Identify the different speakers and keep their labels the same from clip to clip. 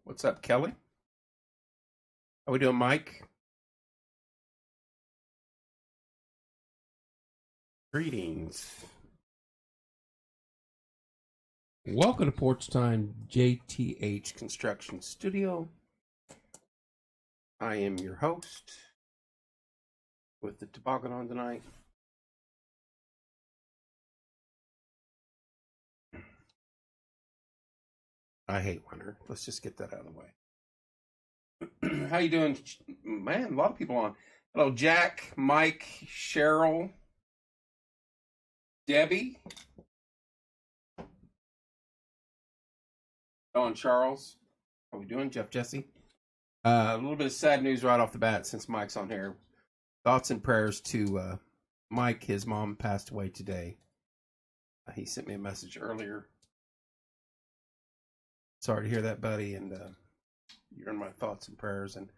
Speaker 1: What's up, Kelly? How we doing, Mike? Greetings. Welcome to Porch Time JTH Construction Studio. I am your host with the toboggan on tonight. I hate winter. Let's just get that out of the way. How you doing, man? A lot of people on. Hello, Jack, Mike, Cheryl, Debbie, Don, Charles. How we doing, Jeff, Jesse? A little bit of sad news right off the bat since Mike's on here. Thoughts and prayers to Mike. His mom passed away today. He sent me a message earlier. Sorry to hear that, buddy, and you're in my thoughts and prayers, and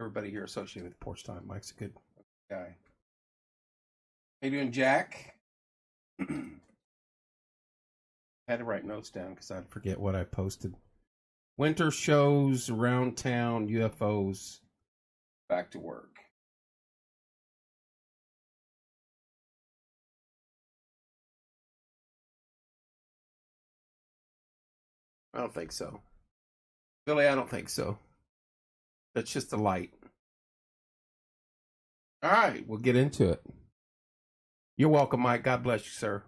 Speaker 1: everybody here associated with Porch Time. Mike's a good guy. How you doing, Jack? Had to write notes down because I'd forget what I posted. Winter shows around town, UFOs, back to work. I don't think so. Billy, I don't think so. That's just the light. All right, we'll get into it. You're welcome, Mike. God bless you, sir.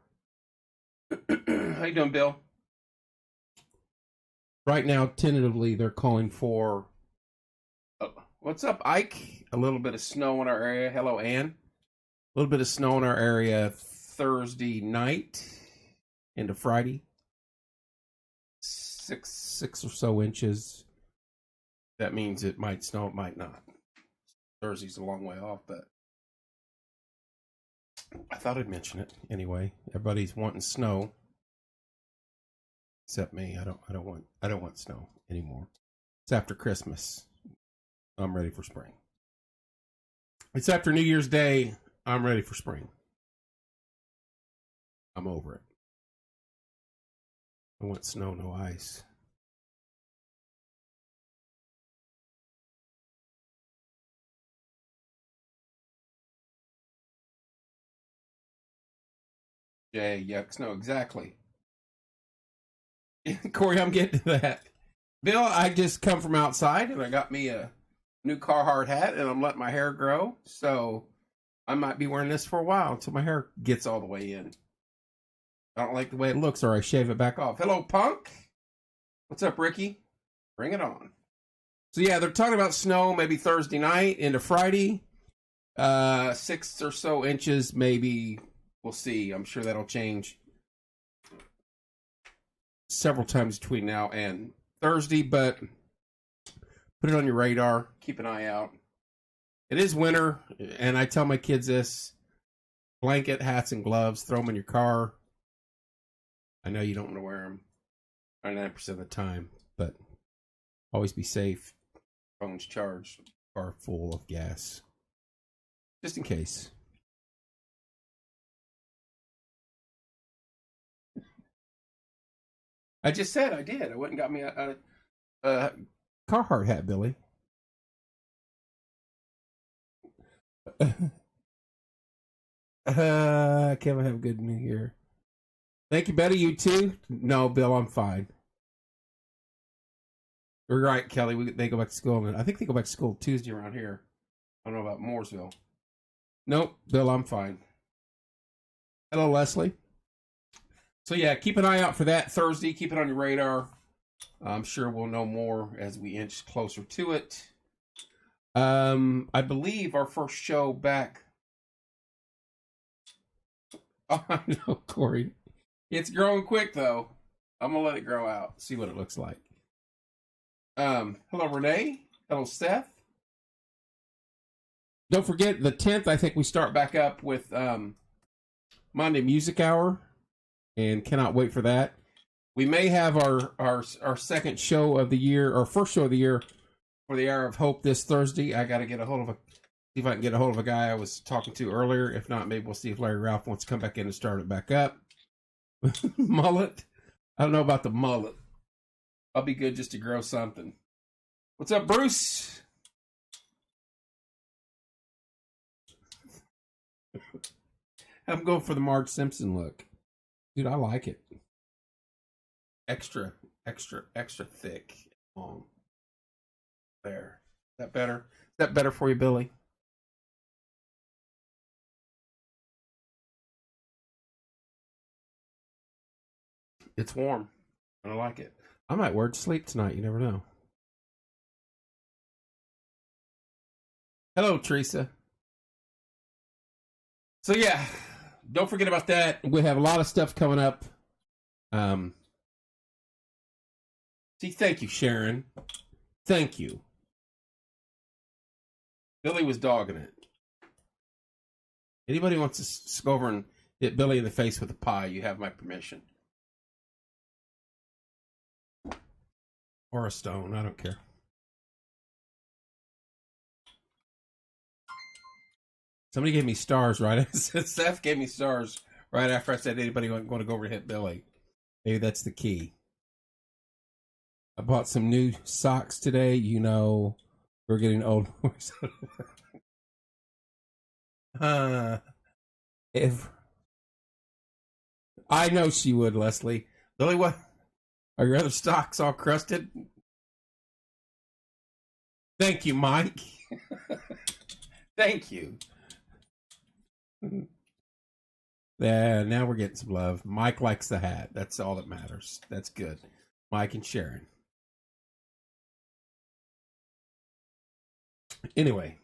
Speaker 1: How you doing, Bill? Right now, tentatively, they're calling for... what's up, Ike? A little bit of snow in our area. Hello, Ann. A little bit of snow in our area Thursday night into Friday. Six or so inches. That means it might snow, it might not. Thursday's a long way off, but I thought I'd mention it anyway. Everybody's wanting snow, except me. I don't want snow anymore. It's after Christmas. I'm ready for spring. It's after New Year's Day. I'm ready for spring. I'm over it. I want snow, no ice. Jay, yucks, no, exactly. Corey, I'm getting to that. Bill, I just come from outside and I got me a new Carhartt hat and I'm letting my hair grow. So I might be wearing this for a while until my hair gets all the way in. I don't like the way it looks, or I shave it back off. Hello, Punk. What's up, Ricky? Bring it on. So, yeah, they're talking about snow maybe Thursday night into Friday. 6 or so inches, maybe. We'll see. I'm sure that'll change several times between now and Thursday, but put it on your radar. Keep an eye out. It is winter, and I tell my kids this. Blanket, hats, and gloves. Throw them in your car. I know you don't want to wear them 99% of the time, but always be safe. Phone's charged, car full of gas. Just in case. I just said I did. I went and got me a Carhartt hat, Billy. Kevin, have a good New Year. Thank you, Betty. You too? No, Bill, I'm fine. You're right, Kelly. They go back to school. I think they go back to school Tuesday around here. I don't know about Mooresville. Nope, Bill, I'm fine. Hello, Leslie. So, yeah, keep an eye out for that Thursday. Keep it on your radar. I'm sure we'll know more as we inch closer to it. I believe our first show back... Oh, I know, Corey. It's growing quick, though. I'm going to let it grow out. See what it looks like. Hello, Renee. Hello, Seth. Don't forget, the 10th, I think we start back up with Monday Music Hour. And cannot wait for that. We may have our second show of the year, or first show of the year, for the Hour of Hope this Thursday. I got to get a hold of see if I can get a hold of a guy I was talking to earlier. If not, maybe we'll see if Larry Ralph wants to come back in and start it back up. Mullet. I don't know about the mullet. I'll be good just to grow something. What's up, Bruce? I'm going for the Marge Simpson look. Dude, I like it. Extra thick. There. Is that better? Is that better for you, Billy? It's warm. I like it. I might wear it to sleep tonight. You never know. Hello, Teresa. So yeah, don't forget about that. We have a lot of stuff coming up. Thank you, Sharon. Thank you. Billy was dogging it. Anybody wants to go over and hit Billy in the face with a pie, you have my permission. Or a stone, I don't care. Somebody gave me stars, right? Seth gave me stars right after I said anybody want to go over and hit Billy. Maybe that's the key. I bought some new socks today. You know, we're getting old. If I know she would, Leslie. Billy, what? Are your other socks all crusted? Thank you, Mike. Thank you. Yeah, now we're getting some love. Mike likes the hat. That's all that matters. That's good. Mike and Sharon. Anyway,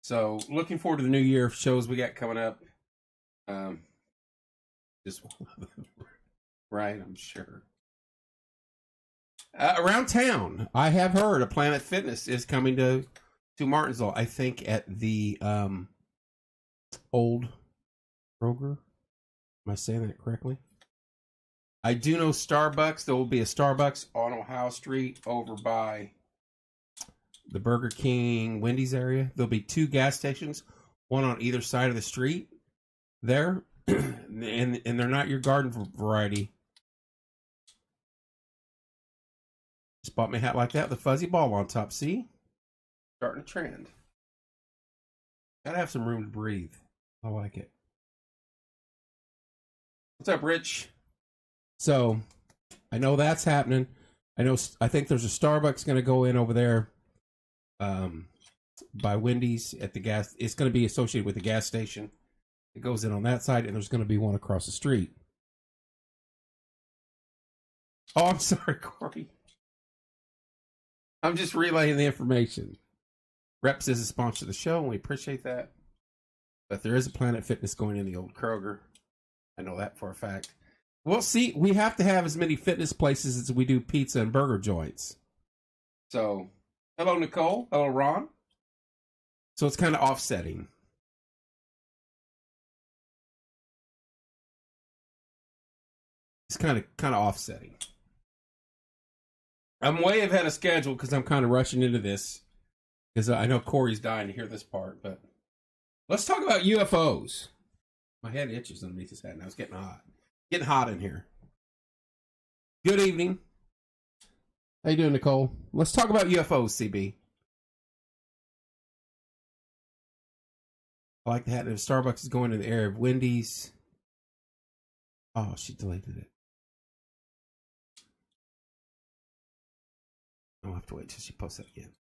Speaker 1: so looking forward to the new year shows we got coming up. Just right, I'm sure. Around town, I have heard a Planet Fitness is coming to Martinsville. I think at the old Kroger. Am I saying that correctly? I do know Starbucks. There will be a Starbucks on Ohio Street over by the Burger King, Wendy's area. There'll be 2 gas stations, one on either side of the street there. and they're not your garden variety. Just bought me a hat like that with a fuzzy ball on top. See? Starting a trend. Gotta have some room to breathe. I like it. What's up, Rich? So, I know that's happening. I think there's a Starbucks going to go in over there by Wendy's at the gas. It's going to be associated with the gas station. It goes in on that side, and there's going to be one across the street. Oh, I'm sorry, Corey. I'm just relaying the information. Reps is a sponsor of the show, and we appreciate that. But there is a Planet Fitness going in the old Kroger. I know that for a fact. Well, see, we have to have as many fitness places as we do pizza and burger joints. So, hello, Nicole. Hello, Ron. So it's kind of offsetting. It's kind of offsetting. I'm way ahead of schedule because I'm kind of rushing into this. Because I know Corey's dying to hear this part. But let's talk about UFOs. My head itches underneath his head. Now it's getting hot. Getting hot in here. Good evening. How you doing, Nicole? Let's talk about UFOs, CB. I like the hat. If Starbucks is going in the area of Wendy's. Oh, she deleted it. I'll have to wait till she posts that again.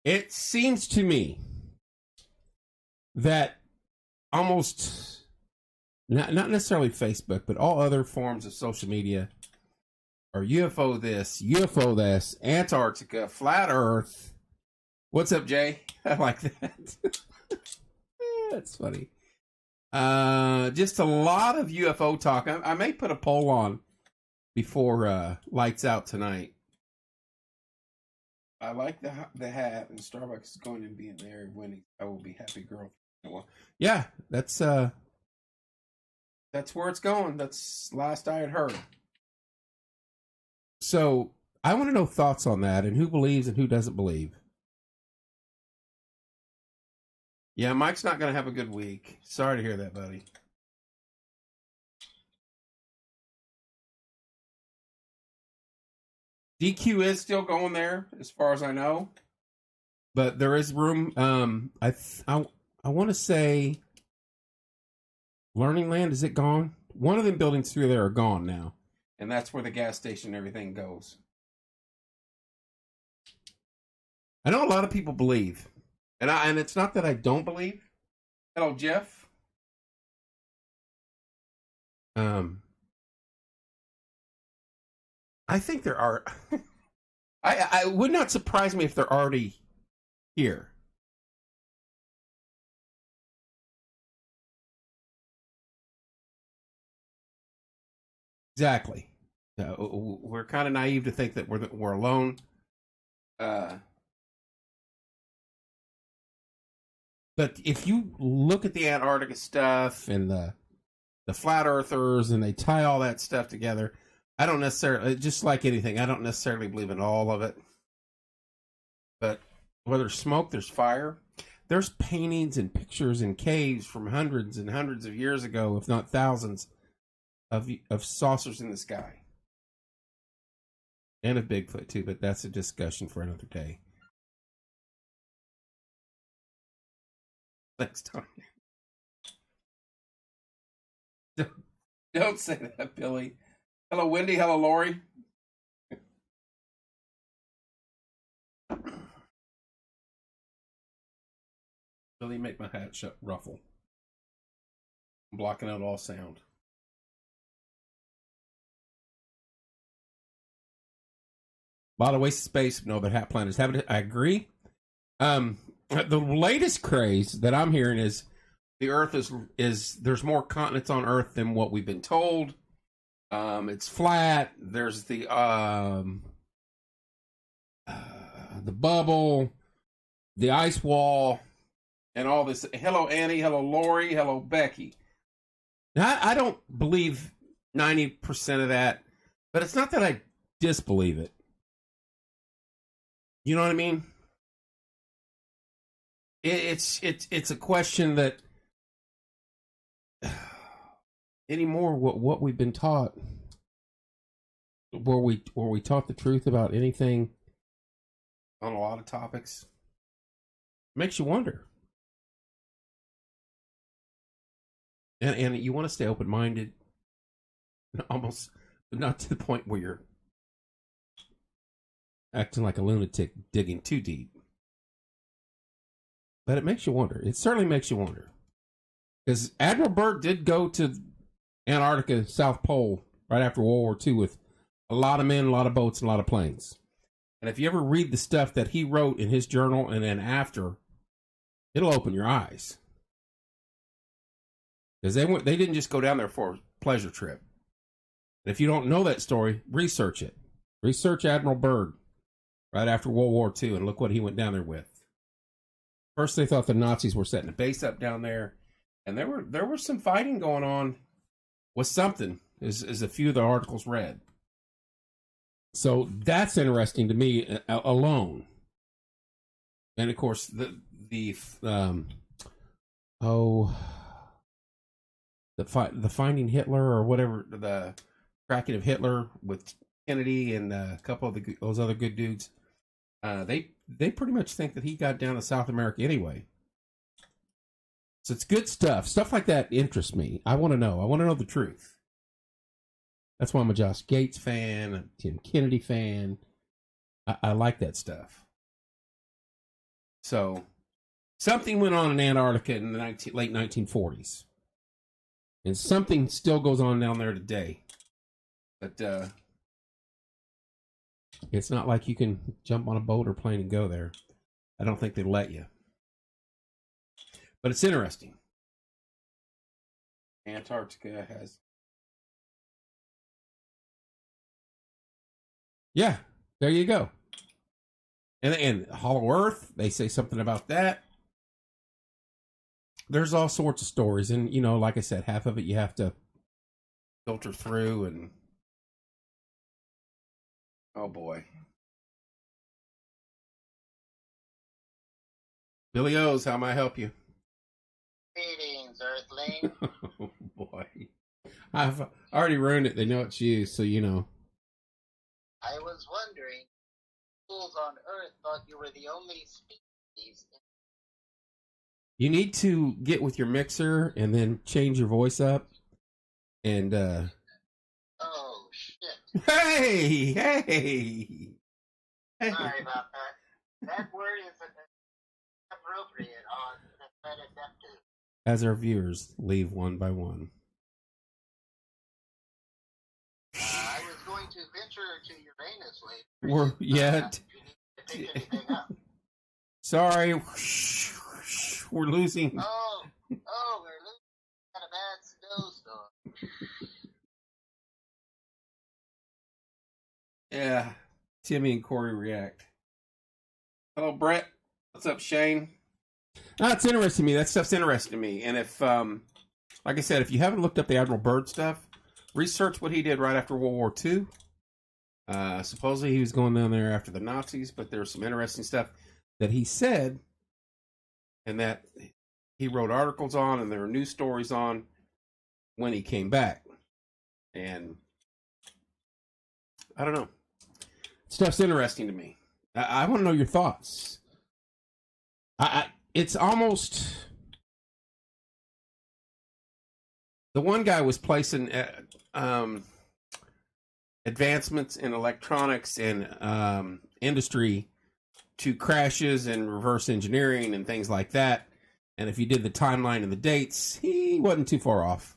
Speaker 1: It seems to me that almost, not necessarily Facebook, but all other forms of social media are UFO this, UFO this, Antarctica, flat Earth. What's up, Jay? I like that. That's funny. Just a lot of UFO talk. I may put a poll on before lights out tonight. I like the hat, and Starbucks is going to be in there when I will be happy girl. Well, yeah, that's where it's going. That's last I had heard. So I want to know thoughts on that and who believes and who doesn't believe. Yeah, Mike's not going to have a good week. Sorry to hear that, buddy. DQ is still going there, as far as I know, but there is room. I want to say Learning Land, is it gone? One of them buildings through there are gone now, and that's where the gas station and everything goes. I know a lot of people believe, and it's not that I don't believe. Hello, Jeff. I think there are. I would not surprise me if they're already here. Exactly. We're kind of naive to think that we're alone. But if you look at the Antarctica stuff and the flat earthers, and they tie all that stuff together, I don't necessarily, just like anything, I don't necessarily believe in all of it. But where there's smoke, there's fire. There's paintings and pictures in caves from hundreds and hundreds of years ago, if not thousands, of saucers in the sky. And of Bigfoot, too, but that's a discussion for another day. Thanks, Tony. Don't say that, Billy. Hello, Wendy. Hello, Lori. Billy, make my hat ruffle. I'm blocking out all sound. A lot of wasted space. No, but hat planners have it. I agree. The latest craze that I'm hearing is the Earth is there's more continents on Earth than what we've been told. It's flat. There's the bubble, the ice wall, and all this. Hello, Annie. Hello, Lori. Hello, Becky. Now, I don't believe 90% of that, but it's not that I disbelieve it. You know what I mean? It's a question that anymore what we've been taught, were we taught the truth about anything on a lot of topics, makes you wonder. And you want to stay open-minded, almost, but not to the point where you're acting like a lunatic digging too deep. But it makes you wonder. It certainly makes you wonder. Because Admiral Byrd did go to Antarctica, South Pole, right after World War II with a lot of men, a lot of boats, and a lot of planes. And if you ever read the stuff that he wrote in his journal and then after, it'll open your eyes. Because they didn't just go down there for a pleasure trip. And if you don't know that story, research it. Research Admiral Byrd right after World War II, and look what he went down there with. First, they thought the Nazis were setting a base up down there, and there was some fighting going on with something, as a few of the articles read. So that's interesting to me alone. And of course, the Finding Hitler, or whatever, the tracking of Hitler with Kennedy and a couple of those other good dudes. They pretty much think that he got down to South America anyway. So it's good stuff. Stuff like that interests me. I want to know. I want to know the truth. That's why I'm a Josh Gates fan, a Tim Kennedy fan. I like that stuff. So something went on in Antarctica in the late 1940s. And something still goes on down there today. But it's not like you can jump on a boat or plane and go there. I don't think they'd let you. But it's interesting. Antarctica has... Yeah, there you go. And Hollow Earth, they say something about that. There's all sorts of stories. And, you know, like I said, half of it you have to filter through and... Oh, boy. Billy O's, how may I help you?
Speaker 2: Greetings, Earthling.
Speaker 1: Oh, boy. I've already ruined it. They know it's you, so you know.
Speaker 2: I was wondering, fools on Earth thought you were the only species.
Speaker 1: You need to get with your mixer and then change your voice up. And
Speaker 2: Oh shit!
Speaker 1: hey.
Speaker 2: Sorry about that. That word is appropriate on the Metadeptus.
Speaker 1: As our viewers leave one by one.
Speaker 2: I was going to venture to Uranus later.
Speaker 1: You need
Speaker 2: to pick anything up.
Speaker 1: Sorry. We're losing.
Speaker 2: Oh, we're losing a bad snowstorm.
Speaker 1: Yeah. Timmy and Corey react. Hello, Brett. What's up, Shane? It's interesting to me. That stuff's interesting to me. And if, like I said, if you haven't looked up the Admiral Byrd stuff, research what he did right after World War II. Supposedly he was going down there after the Nazis, but there's some interesting stuff that he said and that he wrote articles on, and there are news stories on when he came back. And I don't know. Stuff's interesting to me. I want to know your thoughts. It's almost... The one guy was placing advancements in electronics and industry to crashes and reverse engineering and things like that. And if you did the timeline and the dates, he wasn't too far off.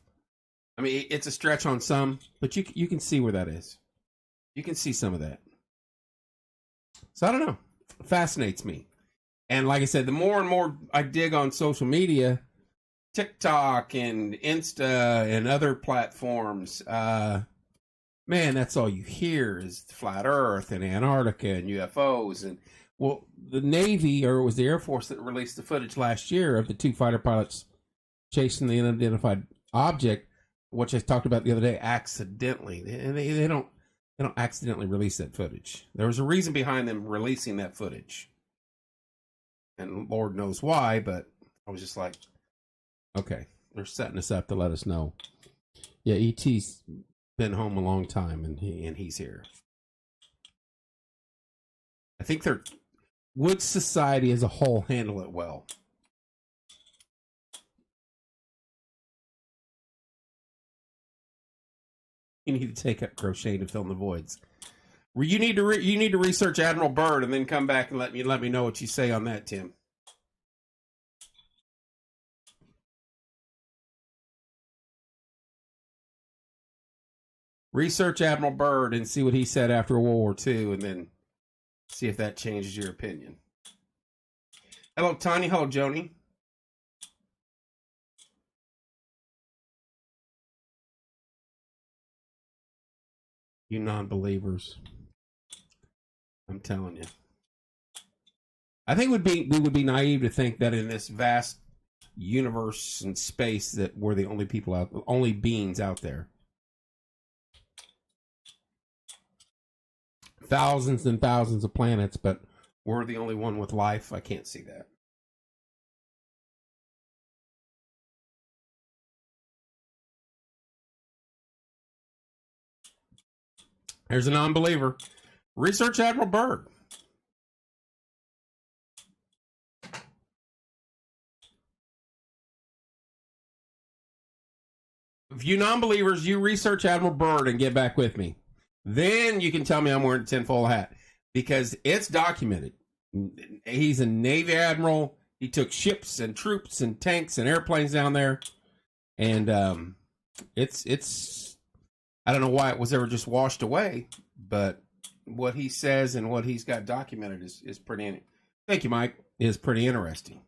Speaker 1: I mean, it's a stretch on some, but you can see where that is. You can see some of that. So I don't know. It fascinates me. And like I said, the more and more I dig on social media, TikTok and Insta and other platforms, man, that's all you hear is Flat Earth and Antarctica and UFOs. And, well, the Navy, or it was the Air Force that released the footage last year of the two fighter pilots chasing the unidentified object, which I talked about the other day, accidentally. And they don't accidentally release that footage. There was a reason behind them releasing that footage. And Lord knows why, but I was just like, okay, they're setting us up to let us know. Yeah, E.T.'s been home a long time, and he's here. I think would society as a whole handle it well? You need to take up crochet to fill in the voids. You need to research Admiral Byrd and then come back and let me know what you say on that, Tim. Research Admiral Byrd and see what he said after World War II, and then see if that changes your opinion. Hello, Tanya. Hello, Joni. You non-believers. I'm telling you. I think we would be naive to think that in this vast universe and space that we're the only beings out there. Thousands and thousands of planets, but we're the only one with life. I can't see that. There's a non-believer. Research Admiral Byrd. If you non-believers, you research Admiral Byrd and get back with me. Then you can tell me I'm wearing a tinfoil hat, because it's documented. He's a Navy admiral. He took ships and troops and tanks and airplanes down there, and it's I don't know why it was ever just washed away, but what he says and what he's got documented is pretty. Thank you, Mike. Is pretty interesting.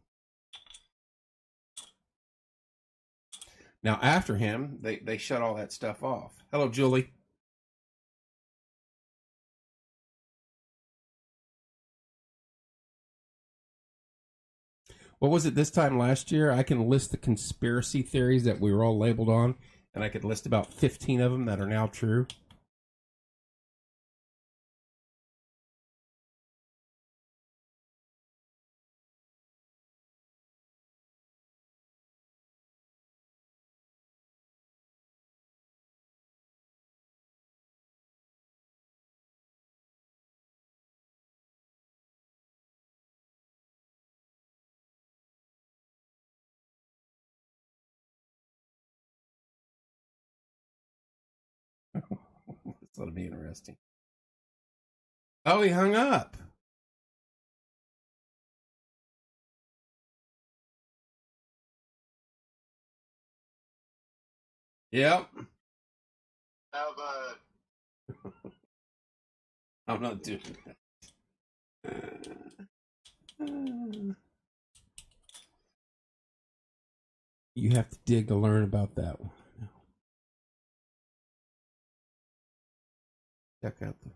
Speaker 1: Now, after him, they shut all that stuff off. Hello, Julie. What was it this time last year? I can list the conspiracy theories that we were all labeled on, and I could list about 15 of them that are now true. That'll be interesting. Oh, he hung up. Yep.
Speaker 2: How about
Speaker 1: I'm not doing that. You have to dig to learn about that one. Check out the.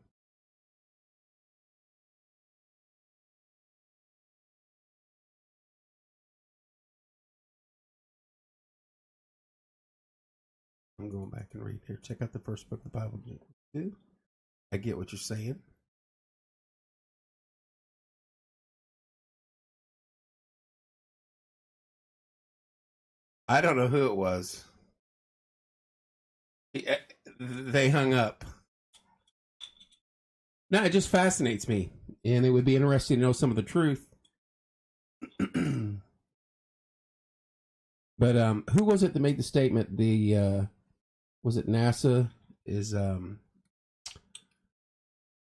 Speaker 1: I'm going back and read here. Check out the first book of the Bible. I get what you're saying. I don't know who it was. They hung up. No, it just fascinates me. And it would be interesting to know some of the truth. But who was it that made the statement? Was it NASA is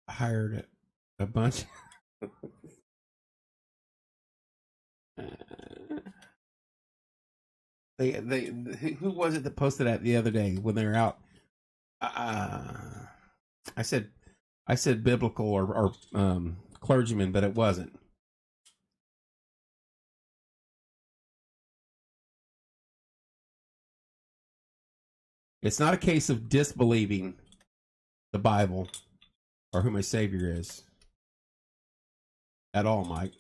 Speaker 1: hired a bunch? Who was it that posted that the other day when they were out? I said biblical or clergyman, but it wasn't. It's not a case of disbelieving the Bible or who my Savior is at all, Mike.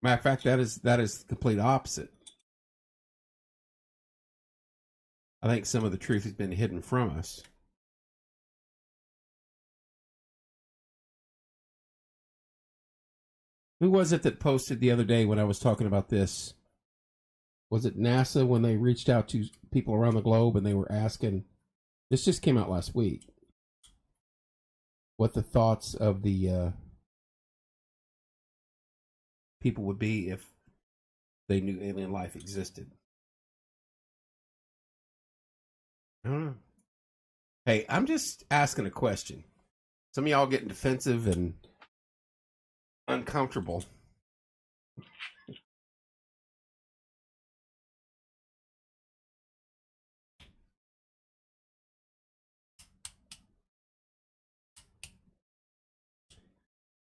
Speaker 1: Matter of fact, that is the complete opposite. I think some of the truth has been hidden from us. Who was it that posted the other day when I was talking about this? Was it NASA when they reached out to people around the globe and they were asking, this just came out last week, what the thoughts of the people would be if they knew alien life existed? I don't know. Hey, I'm just asking a question. Some of y'all getting defensive and uncomfortable.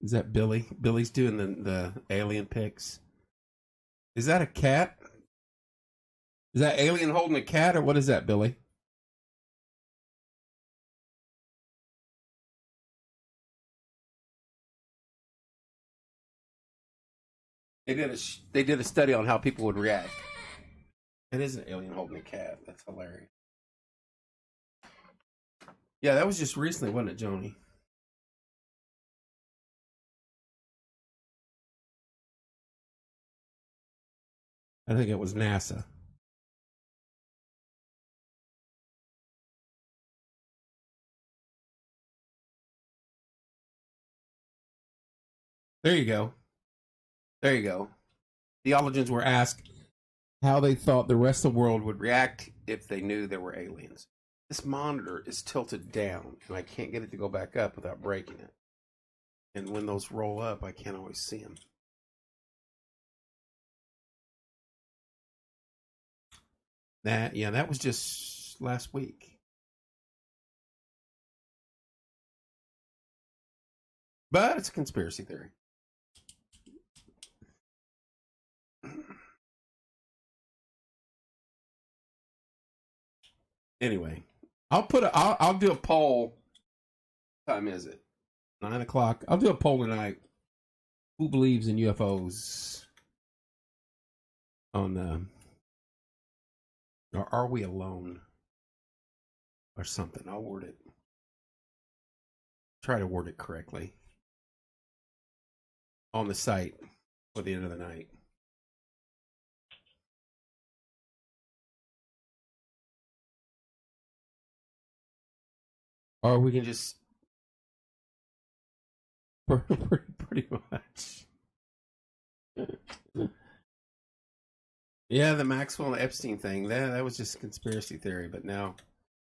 Speaker 1: Is that Billy? Billy's doing the alien pics. Is that a cat? Is that alien holding a cat, or what is that, Billy? They did a study on how people would react. It is an alien holding a cat. That's hilarious. Yeah, that was just recently, wasn't it, Joni? I think it was NASA. There you go. There you go. Theologians were asked how they thought the rest of the world would react if they knew there were aliens. This monitor is tilted down, and I can't get it to go back up without breaking it. And when those roll up, I can't always see them. That was just last week. But it's a conspiracy theory. Anyway, I'll do a poll. What time is it? 9:00. I'll do a poll tonight. Who believes in UFOs? Or are we alone? Or something. I'll word it. Try to word it correctly. On the site for the end of the night. Or we can just pretty much. Yeah, the Maxwell and Epstein thing, that was just a conspiracy theory, but now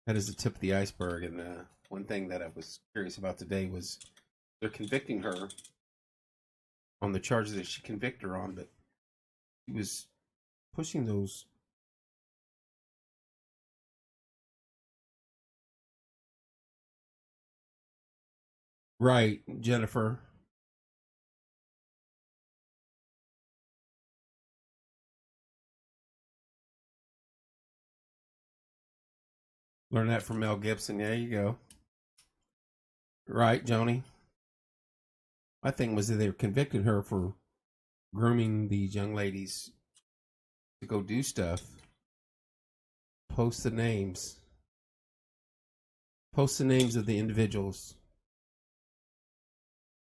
Speaker 1: that is the tip of the iceberg. And one thing that I was curious about today was they're convicting her on the charges that she convicted her on, but he was pushing those. Right, Jennifer. Learn that from Mel Gibson. There you go. Right, Joni. My thing was that they were convicting her for grooming these young ladies to go do stuff. Post the names. Post the names of the individuals,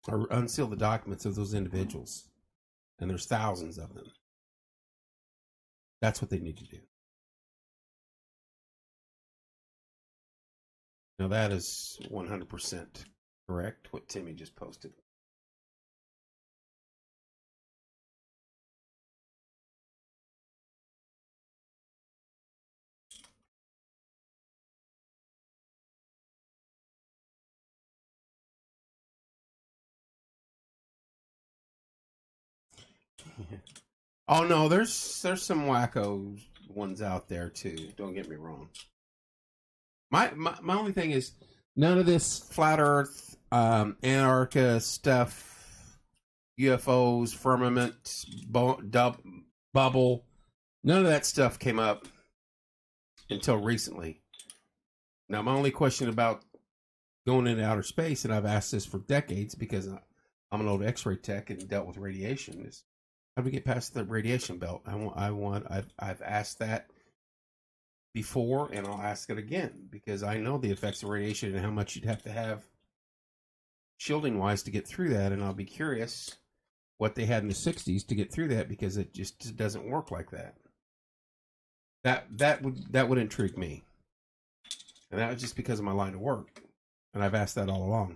Speaker 1: or unseal the documents of those individuals. And there's thousands of them. That's what they need to do. Now that is 100% correct, what Timmy just posted. Oh no, there's some wacko ones out there too. Don't get me wrong. My only thing is none of this flat Earth, Antarctica stuff, UFOs, firmament, bubble. None of that stuff came up until recently. Now, my only question about going into outer space, and I've asked this for decades because I'm an old X-ray tech and dealt with radiation, is how do we get past the radiation belt? I've asked that before, and I'll ask it again because I know the effects of radiation and how much you'd have to have shielding wise to get through that, and I'll be curious what they had in the 60s to get through that because it just doesn't work like that. That would intrigue me, and that was just because of my line of work, and I've asked that all along.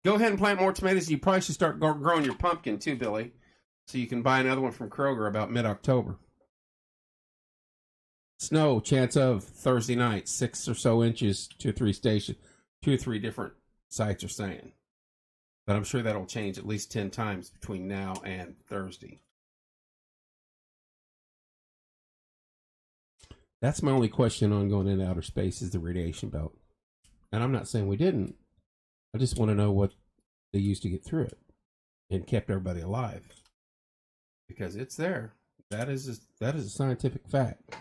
Speaker 1: Go ahead and plant more tomatoes. You probably should start growing your pumpkin too, Billy, so you can buy another one from Kroger about mid-October. Snow, chance of Thursday night, 6 or so inches, 2 or 3 stations, 2 or 3 different sites are saying. But I'm sure that'll change at least 10 times between now and Thursday. That's my only question on going into outer space is the radiation belt. And I'm not saying we didn't. I just want to know what they used to get through it and kept everybody alive. Because it's there. That is a scientific fact.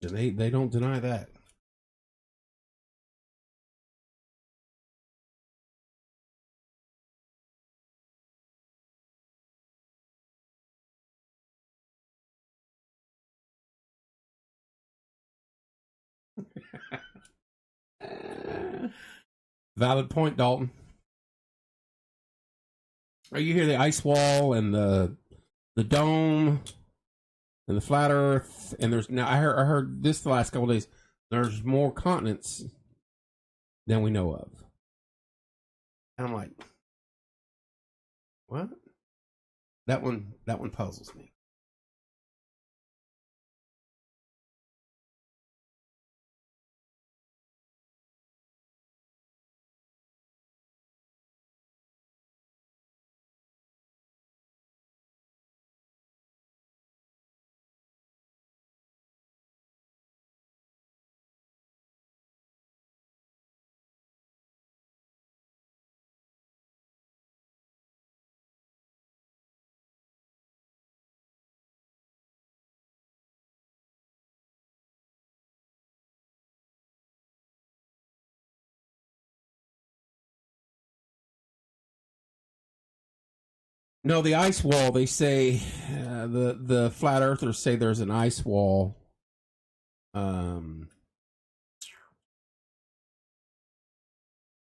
Speaker 1: And they don't deny that. Valid point, Dalton. Are you hear the ice wall and the dome and the flat Earth? And there's now I heard this the last couple of days. There's more continents than we know of. And I'm like, what? That one puzzles me. No, the ice wall. They say the flat earthers say there's an ice wall.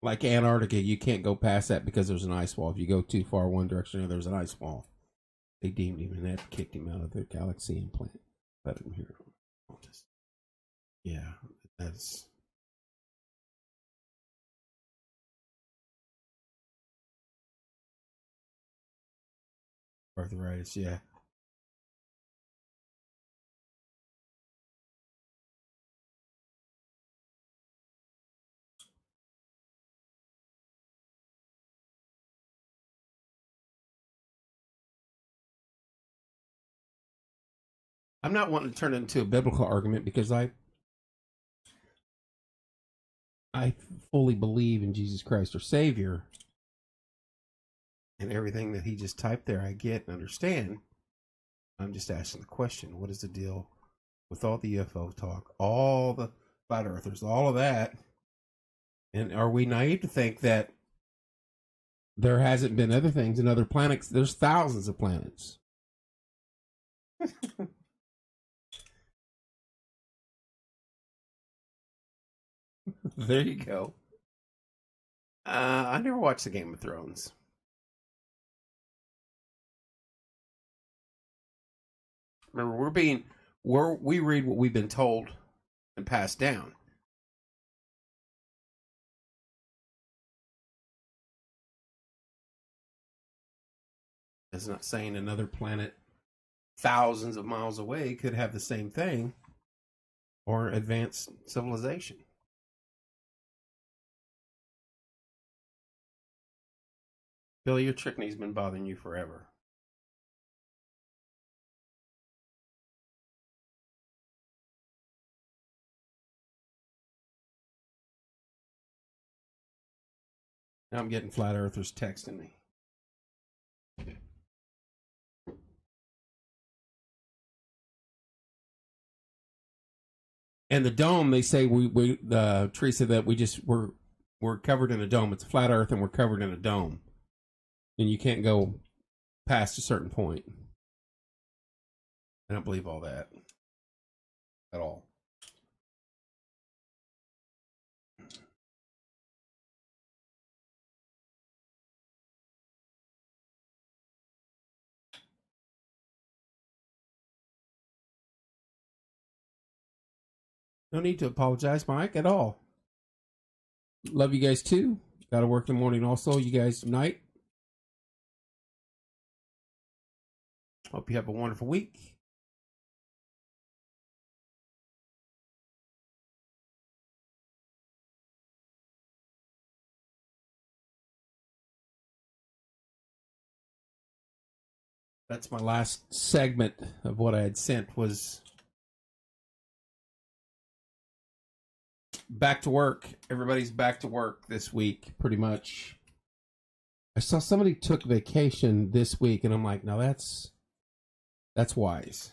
Speaker 1: Like Antarctica, you can't go past that because there's an ice wall. If you go too far one direction, there's an ice wall. They deemed him and that kicked him out of the galaxy implant. Let him here. Yeah, that's. Arthritis, yeah. I'm not wanting to turn it into a biblical argument because I fully believe in Jesus Christ, our Savior, and everything that he just typed there I get and understand. I'm just asking the question, what is the deal with all the UFO talk, all the flat earthers, all of that? And are we naive to think that there hasn't been other things in other planets? There's thousands of planets. There you go. I never watched the Game of Thrones. Remember, we read what we've been told and passed down. That's not saying another planet thousands of miles away could have the same thing or advanced civilization. Billy, your trichina's been bothering you forever. Now I'm getting flat earthers texting me. And the dome, they say Teresa, that we're covered in a dome. It's a flat earth and we're covered in a dome. And you can't go past a certain point. I don't believe all that at all. No need to apologize, Mike, at all. Love you guys too. Got to work in the morning also. You guys tonight. Hope you have a wonderful week. That's my last segment of what I had sent was back to work. Everybody's back to work this week, pretty much. I saw somebody took vacation this week, and I'm like, now that's wise.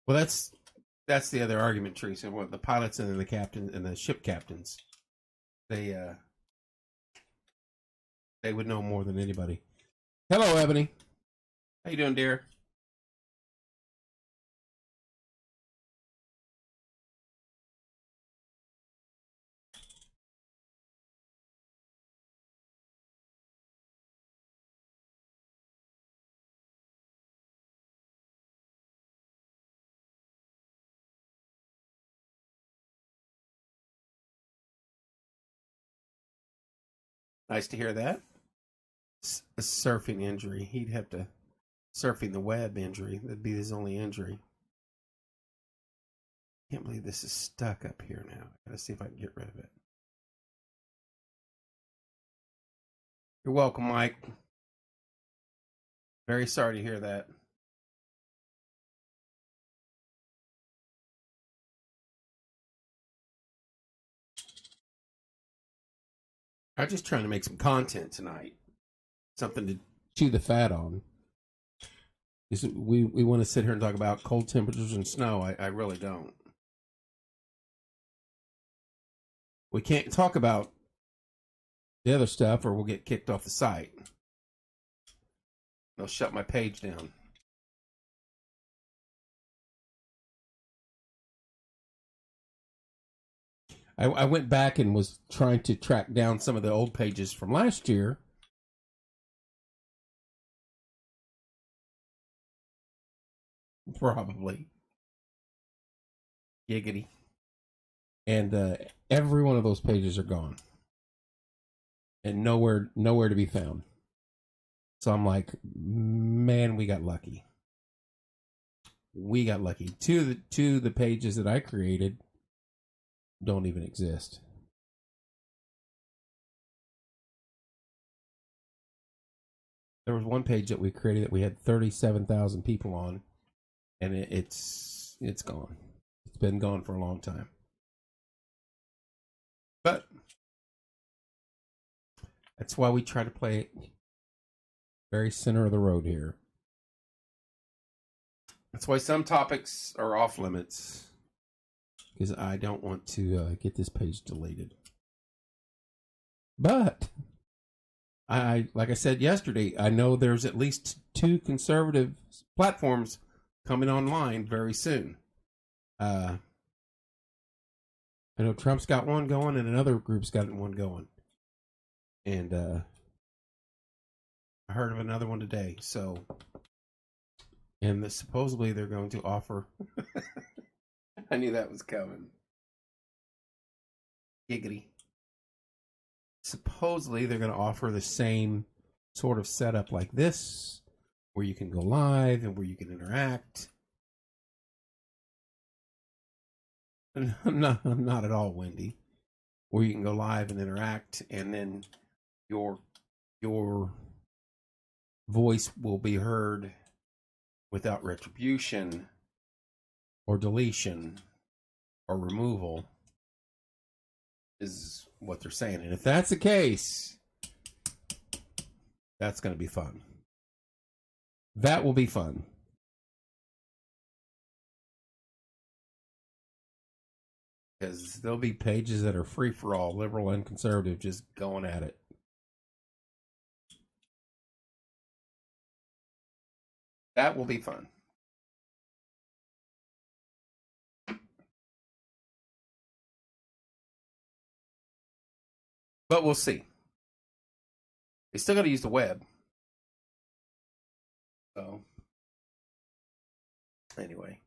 Speaker 1: Well, that's the other argument, Teresa. What the pilots and the captain and the ship captains, they would know more than anybody. Hello, Ebony. How you doing, dear? Nice to hear that. A surfing injury. He'd have to surfing the web injury. That'd be his only injury. Can't believe this is stuck up here now. Gotta see if I can get rid of it. You're welcome, Mike. Very sorry to hear that. I'm just trying to make some content tonight. Something to chew the fat on. We want to sit here and talk about cold temperatures and snow. I really don't. We can't talk about the other stuff or we'll get kicked off the site. They'll shut my page down. I went back and was trying to track down some of the old pages from last year. Probably. Giggity. and every one of those pages are gone, and nowhere to be found. So I'm like, man, we got lucky. We got lucky. Two of the pages that I created don't even exist. There was one page that we created that we had 37,000 people on, and it's gone. It's been gone for a long time. But that's why we try to play it very center of the road here. That's why some topics are off limits, because I don't want to get this page deleted. But like I said yesterday, I know there's at least 2 conservative platforms coming online very soon. I know Trump's got one going, and another group's got one going. And I heard of another one today. So, and supposedly they're going to offer. I knew that was coming. Giggity. Supposedly they're going to offer the same sort of setup like this, where you can go live and where you can interact. Not at all, Wendy. Where you can go live and interact, and then your voice will be heard without retribution or deletion or removal, is what they're saying. And if that's the case, that's going to be fun. That will be fun. Because there'll be pages that are free for all, liberal and conservative, just going at it. That will be fun. But we'll see. They still got to use the web. So, anyway.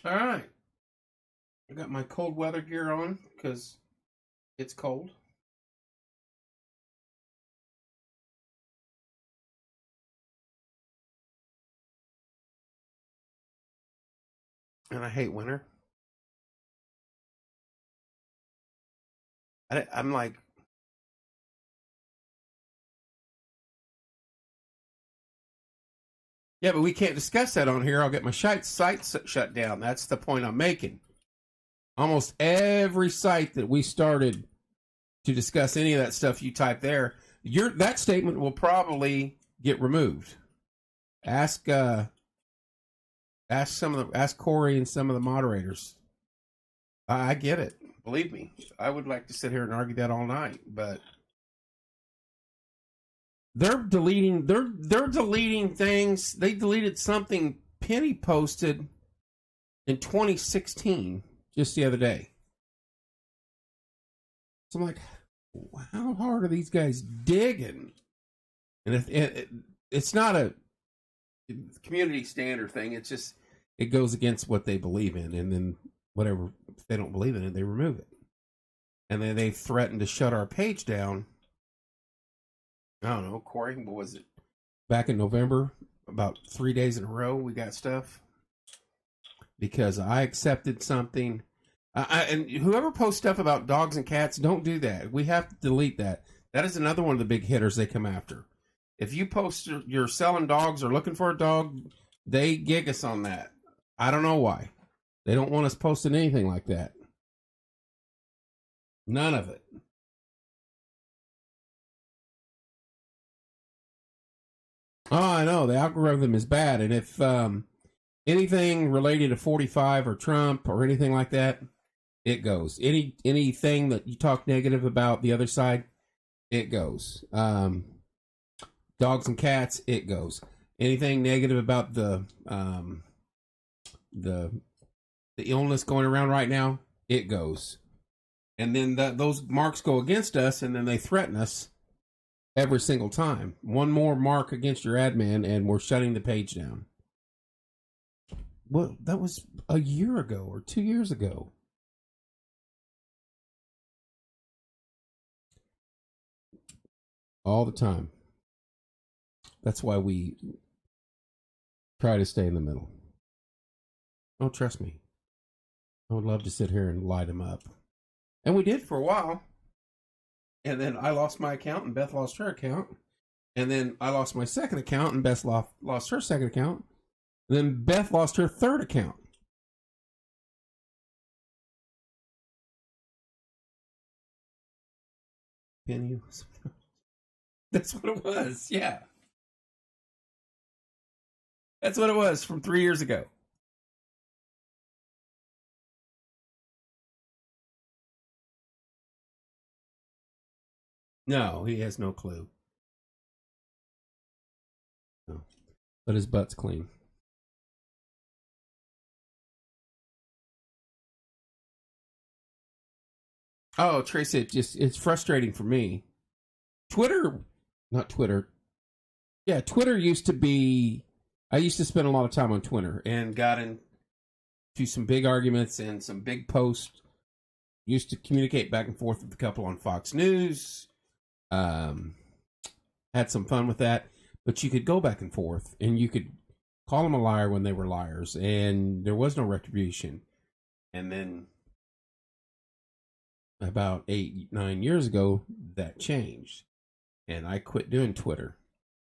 Speaker 1: All right. I got my cold weather gear on because it's cold. And I hate winter. I'm like, yeah, but we can't discuss that on here. I'll get my site shut down. That's the point I'm making. Almost every site that we started to discuss any of that stuff you type there, that statement will probably get removed. Ask Corey and some of the moderators. I get it. Believe me, I would like to sit here and argue that all night, but they're deleting things. They deleted something Penny posted in 2016 just the other day. So I'm like, how hard are these guys digging? And it's not a community standard thing. It's just, it goes against what they believe in, and then whatever, if they don't believe in it, they remove it. And then they threatened to shut our page down. I don't know, Corey, what was it? Back in November, about 3 days in a row, we got stuff. Because I accepted something. And whoever posts stuff about dogs and cats, don't do that. We have to delete that. That is another one of the big hitters they come after. If you post you're selling dogs or looking for a dog, they gig us on that. I don't know why. They don't want us posting anything like that. None of it. Oh, I know. The algorithm is bad. And if anything related to 45 or Trump or anything like that, it goes. Anything that you talk negative about the other side, it goes. Dogs and cats, it goes. Anything negative about the illness going around right now, it goes. And then those marks go against us, and then they threaten us every single time. One more mark against your admin, and we're shutting the page down. Well, that was a year ago or 2 years ago. All the time. That's why we try to stay in the middle. Oh, trust me. I would love to sit here and light them up. And we did for a while. And then I lost my account and Beth lost her account. And then I lost my second account and Beth lost her second account. And then Beth lost her third account. Penny. That's what it was. Yeah. That's what it was from 3 years ago. No, he has no clue. No. But his butt's clean. Oh, Tracy, it's frustrating for me. Not Twitter. Yeah, Twitter used to be. I used to spend a lot of time on Twitter and got into some big arguments and some big posts. Used to communicate back and forth with the couple on Fox News. Had some fun with that, but you could go back and forth and you could call them a liar when they were liars, and there was no retribution. And then about 8-9 years ago, that changed, and I quit doing Twitter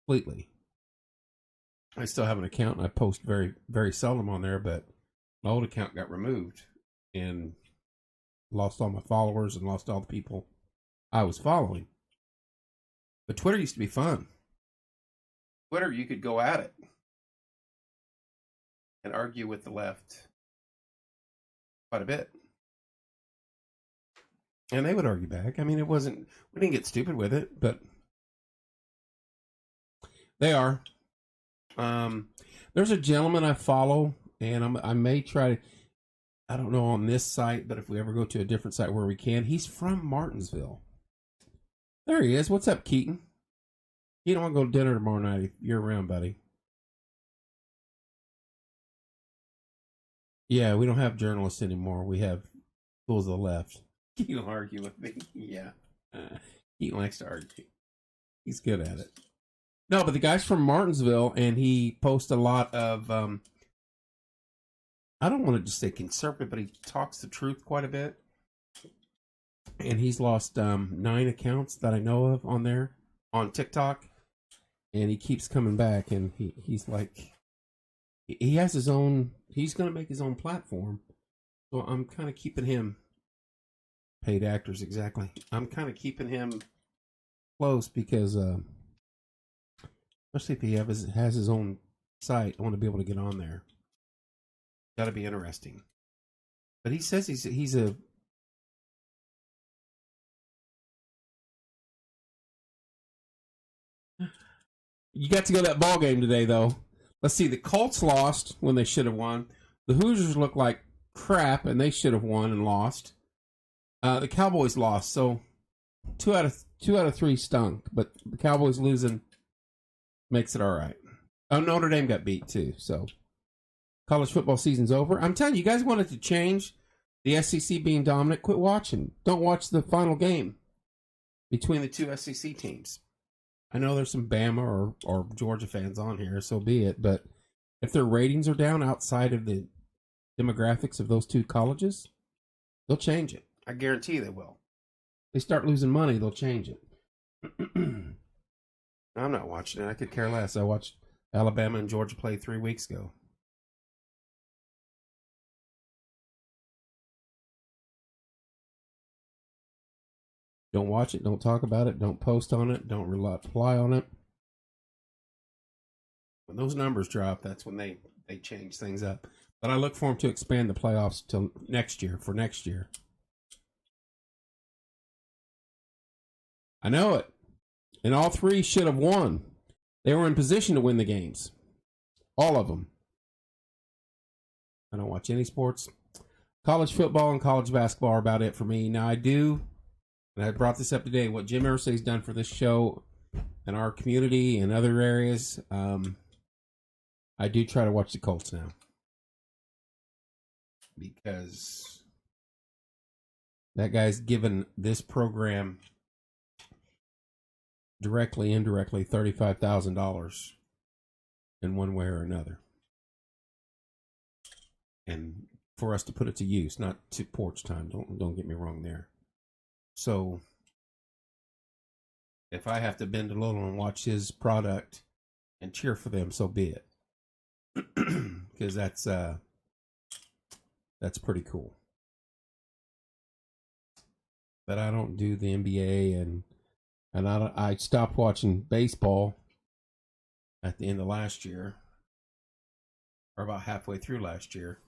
Speaker 1: completely. I still have an account, and I post very, very seldom on there, but my old account got removed and lost all my followers and lost all the people I was following. But Twitter used to be fun. Twitter, you could go at it and argue with the left quite a bit. And they would argue back. I mean, we didn't get stupid with it, but they are. There's a gentleman I follow, and I may try to, I don't know on this site, but if we ever go to a different site where we can, he's from Martinsville. There he is. What's up, Keaton? You don't want to go to dinner tomorrow night if you're around, buddy. Yeah, we don't have journalists anymore. We have fools of the left. Keaton will argue with me. Yeah. Keaton likes to argue. He's good at it. No, but the guy's from Martinsville, and he posts a lot of, I don't want to just say conservative, but he talks the truth quite a bit. And he's lost 9 accounts that I know of on there, on TikTok. And he keeps coming back, and he's like, he has his own, he's going to make his own platform. So I'm kind of keeping him, paid actors, exactly. I'm kind of keeping him close because, especially if he has his own site, I want to be able to get on there. Got to be interesting. But he says he's a, you got to go to that ball game today, though. Let's see. The Colts lost when they should have won. The Hoosiers look like crap, and they should have won and lost. The Cowboys lost, so 2 out of 3 stunk. But the Cowboys losing makes it all right. Oh, Notre Dame got beat too. So college football season's over. I'm telling you, you guys wanted to change the SEC being dominant. Quit watching. Don't watch the final game between the 2 SEC teams. I know there's some Bama or Georgia fans on here, so be it. But if their ratings are down outside of the demographics of those 2 colleges, they'll change it. I guarantee they will. They start losing money, they'll change it. I'm not watching it. I could care less. I watched Alabama and Georgia play 3 weeks ago. Don't watch it. Don't talk about it. Don't post on it. Don't reply on it. When those numbers drop, that's when they change things up. But I look for them to expand the playoffs till next year, for next year. I know it. And all 3 should have won. They were in position to win the games. All of them. I don't watch any sports. College football and college basketball are about it for me. Now I do, and I brought this up today, what Jim Irsay's done for this show and our community and other areas. I do try to watch the Colts now. because that guy's given this program directly, indirectly, $35,000 in one way or another. And for us to put it to use, not to porch time. Don't get me wrong there. So if I have to bend a little and watch his product and cheer for them, so be it. Because that's pretty cool. But I don't do the NBA, and I stopped watching baseball at the end of last year, or about halfway through last year.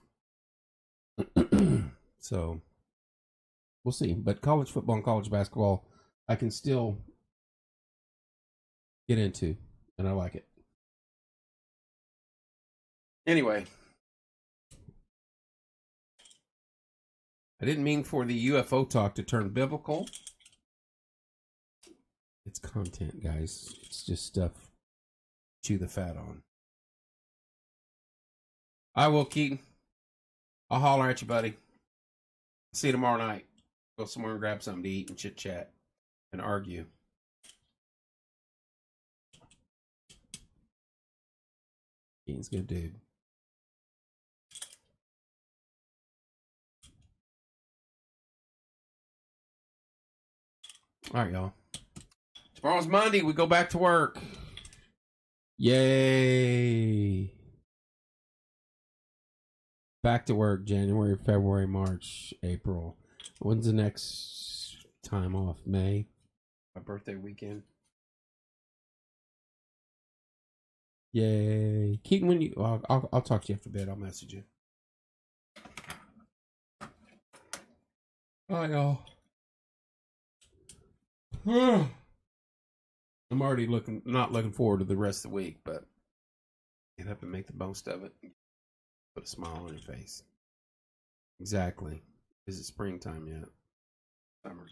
Speaker 1: So we'll see. But college football and college basketball, I can still get into, and I like it. Anyway, I didn't mean for the UFO talk to turn biblical. It's content, guys. It's just stuff to chew the fat on. I will, Keaton. I'll holler at you, buddy. See you tomorrow night. Go somewhere and grab something to eat and chit chat and argue. Keaton's a good dude. All right, y'all. Tomorrow's Monday. We go back to work. Yay. Back to work January, February, March, April. When's the next time off? May? My birthday weekend. Yay. Keaton, when you... I'll talk to you after bed. I'll message you. All right, y'all. I'm already not looking forward to the rest of the week, but get up and make the most of it. Put a smile on your face. Exactly. Is it springtime yet? Summer.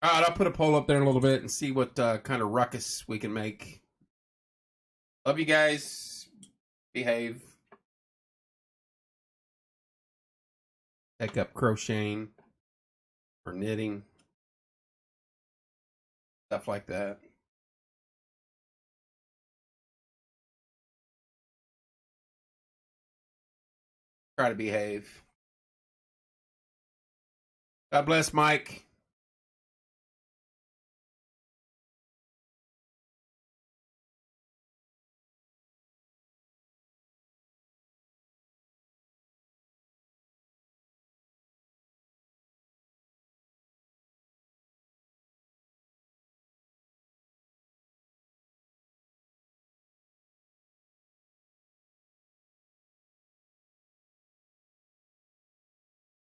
Speaker 1: All right, I'll put a poll up there in a little bit and see what kind of ruckus we can make. Love you guys. Behave. Take up crocheting or knitting. Stuff like that. Try to behave. God bless, Mike.